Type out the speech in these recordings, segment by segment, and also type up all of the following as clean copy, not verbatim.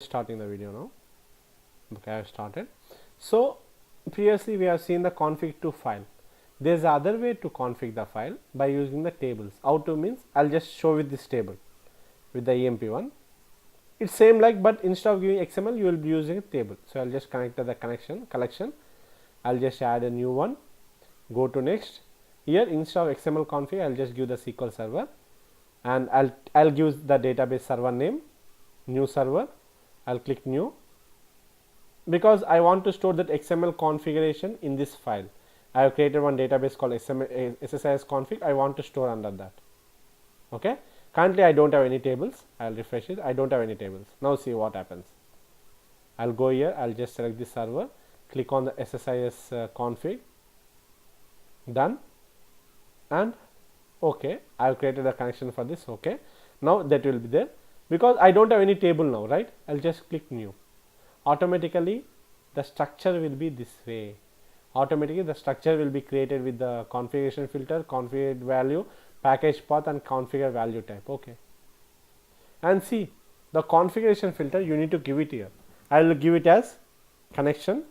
Starting the video now. Okay, I have started. So previously we have seen the config to file. There is other way to config the file by using the tables. How to means I'll just show with this table with the EMP one. It's same like, but instead of giving XML you will be using a table. So I'll just connect to the collection. I'll just add a new one. Go to next. Here instead of XML config I'll just give the SQL server, and I'll give the database server name, new server. I'll click new because I want to store that XML configuration in this file. I have created one database called SSIS config. I want to store under that. Okay. Currently I don't have any tables. I'll refresh it. I don't have any tables. Now see what happens. I'll go here. I'll just select this server. Click on the SSIS config. Done. And okay. I've created a connection for this. Okay. Now that will be there. Because I don't have any table now, right? I'll just click new. Automatically the structure will be this way. Automatically the structure will be created with the configuration filter, configured value, package path and configure value type. Okay. And see the configuration filter you need to give it here. I will give it as connection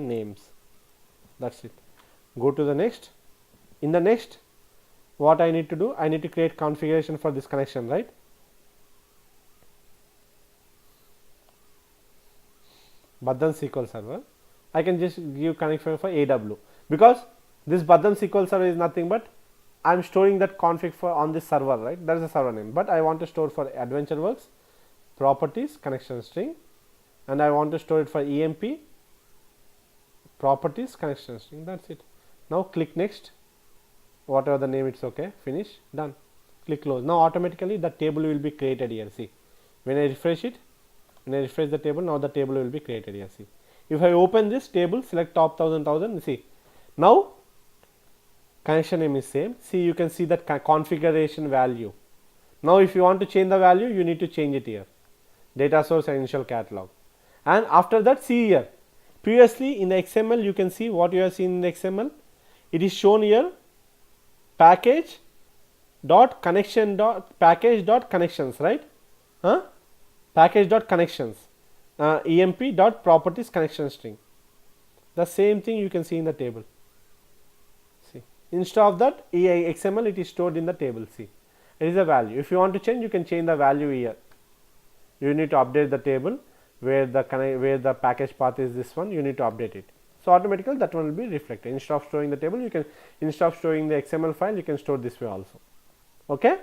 names. That's it. Go to the next. In the next, what I need to do? I need to create configuration for this connection, right? Badhan SQL server. I can just give connection for AW because this Badhan SQL server is nothing but I am storing that config for on this server, right? That is a server name, but I want to store for AdventureWorks properties connection string, and I want to store it for EMP properties connection string. That's it. Now click next. Whatever the name, it's okay. Finish. Done. Click close. Now automatically the table will be created here. See, when I refresh it. When I refresh the table, now the table will be created here. See, if I open this table, select top 1000, see, now connection name is same. See, you can see that configuration value. Now if you want to change the value, you need to change it here. Data source and initial catalog. And after that, see here, previously in the XML, you can see what you have seen in the XML. It is shown here, package dot connections, right? Package dot connections, emp dot properties connection string. The same thing you can see in the table. See, instead of that XML, it is stored in the table. See, it is a value. If you want to change, you can change the value here. You need to update the table where the package path is this one. You need to update it. So automatically that one will be reflected. Instead of storing the table, you can instead of storing the XML file, you can store this way also. Okay.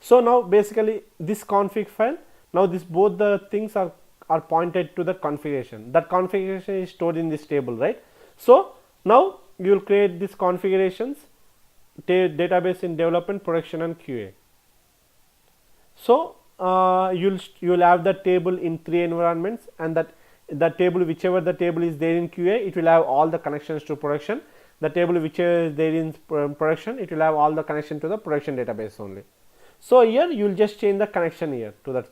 So now basically this config file, now this both the things are pointed to the configuration. That configuration is stored in this table, right? So now you will create these configurations, database in development, production and QA. So you'll have the table in 3 environments, and that table, whichever the table is there in QA, it will have all the connections to production. The table whichever is there in production, it will have all the connection to the production database only. So here you will just change the connection here to the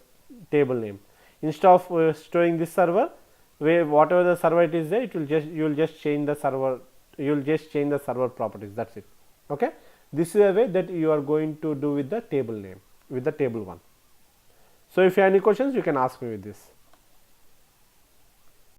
table name. Instead of storing this server, where whatever the server it is there, it will you will just change the server. You will just change the server properties. That's it. Okay. This is a way that you are going to do with the table name, with the table one. So if you have any questions, you can ask me with this.